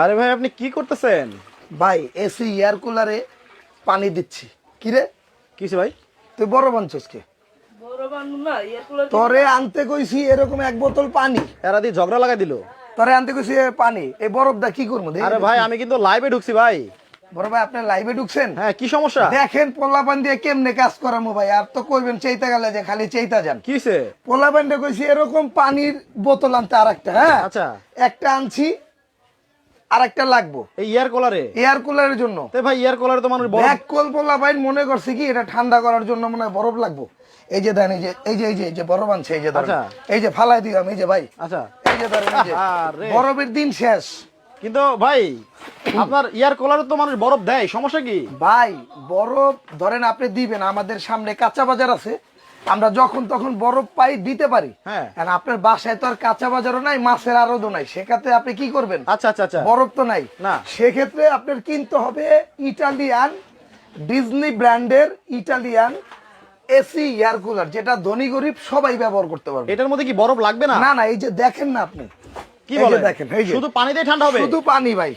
আরে ভাই আপনি কি করতেছেন? ভাই এসি এয়ার কুলারে পানি দিচ্ছি। কিরে কিসে ভাই? তুই বড় বানছস কে? তোরে আনতে কইছি এরকম এক বোতল পানি, এরা দিয়ে ঝগড়া লাগাই দিল। তোরে আনতে কইছি পানি, এই বরফ দা কি করবো? আরে ভাই আমি কিন্তু লাইভে ঢুকছি ভাই। বড় ভাই আপনি লাইভে ঢুকছেন? হ্যাঁ কি সমস্যা? দেখেন পোলাপান দিয়ে কেমনে কাজ করামো ভাই। আর তো কইবেন চেইতা গেলে যে খালি চেইতা যান। কিসে? পোলাপানটা কইছি এরকম পানির বোতল আনতে আরেকটা। হ্যাঁ আচ্ছা একটা আনছি, আরেকটা লাগবো এই এয়ার কুলারে। এয়ার কুলারের জন্য। তে ভাই এয়ার কুলারে তো মানুষ বড়। এক কল পোলাপান মনে করছে কি এটা ঠান্ডা করার জন্য মনে হয় বরফ লাগবো। এই যে দেন, এই যে বরফ আনছে, এই যে ধরেন, আচ্ছা। এই যে ফালাই দিলাম, এই যে ভাই, আচ্ছা এই যে ধরেন, এই যে আরে। বরফের দিন শেষ। কিন্তু ভাই আপনার এয়ার কুলারে তো মানুষ বরফ দেয়, সমস্যা কি? ভাই বরফ ধরেন আপনি দিবেন, আমাদের সামনে কাঁচা বাজার আছে, আমরা যখন তখন বরফ পাই দিতে পারি। হ্যাঁ। আর আপনার বাসায় তো আর কাঁচা বাজারও নাই, মাছের আড়তও নাই, সেক্ষেত্রে আপনি কি করবেন? আচ্ছা আচ্ছা আচ্ছা। বরফ তো নাই না। সেক্ষেত্রে আপনার কিনতে হবে ইটালিয়ান ডিজনি ব্র্যান্ডের ইটালিয়ান এসি এয়ার কুলার, যেটা ধনী গরিব সবাই ব্যবহার করতে পারবে। এটার মধ্যে কি বরফ লাগবে না? না না, এই যে দেখেন না আপনি, কি এই যে বলেন? দেখেন, এই যে শুধু পানি দিয়ে ঠান্ডা হবে? শুধু পানি ভাই,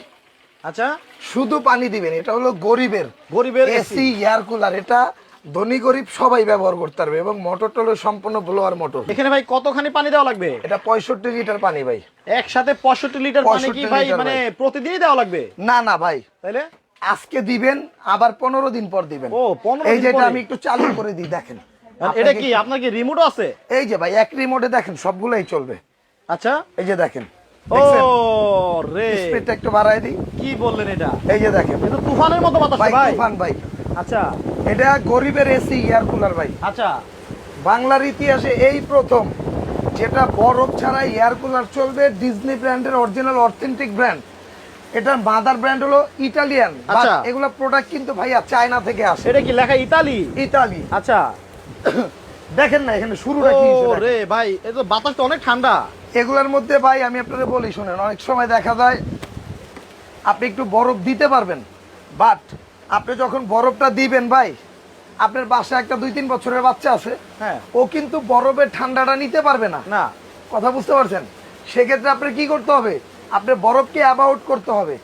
আচ্ছা শুধু পানি দিবেন। এটা হলো গরিবের গরিবের এসি এয়ার কুলার, এটা ধনী গরিব সবাই ব্যবহার করতে পারবে এবং মোটরটা হলো সম্পূর্ণ ব্লোয়ার মোটর। এখানে ভাই কতখানি পানি দেওয়া লাগবে? এটা 65 লিটার পানি ভাই। একসাথে 65 লিটার পানি কি 65 ভাই লিটার মানে ভাই। প্রতিদিনই দেওয়া লাগবে? না না ভাই, তাইলে আজকে দিবেন আবার 15 দিন পর দিবেন। ও 15 এই দিন যেটা পরে? আমি একটু চালু করে দিই, দেখেন এটা কি আপনার কি রিমোটও আছে? এই যে ভাই এক রিমোটে দেখেন সবগুলাই চলবে। আচ্ছা এই যে দেখেন, ও দেখছেন? রে স্পিডটা একটু বাড়াই দিই, কি বললেন এটা? এই যে দেখেন এটা তো তুফানের মতো বাতাস ভাই, ভাই। তুফান ভাই। আচ্ছা এটা গরিবের এসি এয়ার কুলার ভাই। আচ্ছা বাংলার ইতিহাসে এই প্রথম যেটা বরফ ছাড়া এয়ার কুলার চলবে, ডিজনি ব্র্যান্ডের অরিজিনাল অথেন্টিক ব্র্যান্ড। এটার মাদার ব্র্যান্ড হলো ইটালিয়ান। আচ্ছা। এগুলা প্রোডাক্ট কিন্তু ভাইয়া চায়না থেকে আসে। এটা কি লেখা ইতালি? ইতালি। আচ্ছা দেখেন না এখানে শুরুটা কি ও হয়েছে দেখেন। রে ভাই এই তো বাতাস তো অনেক ঠান্ডা। এগুলোর মধ্যে ভাই আমি আপনাদের বলি শুনেন, অনেক সময় দেখা যায় আপনি একটু বরফ দিতে পারবেন, বাট আপনি যখন বরফটা দিবেন ভাই, আপনার বাসায় একটা 2-3 বছরের বাচ্চা আছে, হ্যাঁ ও কিন্তু বরফের ঠান্ডাটা নিতে পারবে না। না কথা বুঝতে পারছেন? সেক্ষেত্রে আপনার কি করতে হবে? আপনি বরফকে অ্যাবাউট করতে হবে।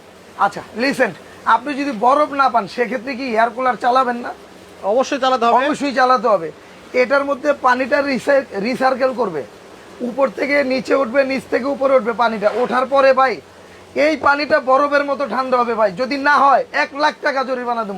আচ্ছা লিসেন, আপনি যদি বরফ না পান সেক্ষেত্রে কি এয়ার কুলার চালাবেন না? অবশ্যই চালাতে হবে। অবশ্যই চালাতে হবে। এটার মধ্যে পানিটা রিসার্কেল করবে, উপর থেকে নিচে উঠবে, নিচ থেকে উপরে উঠবে, পানিটা ওঠার পরে ভাই এই পানিটা বরফের মতো ঠান্ডা হবে ভাই। যদি না হয় 1 লাখ টাকা জরিমানা দেবো।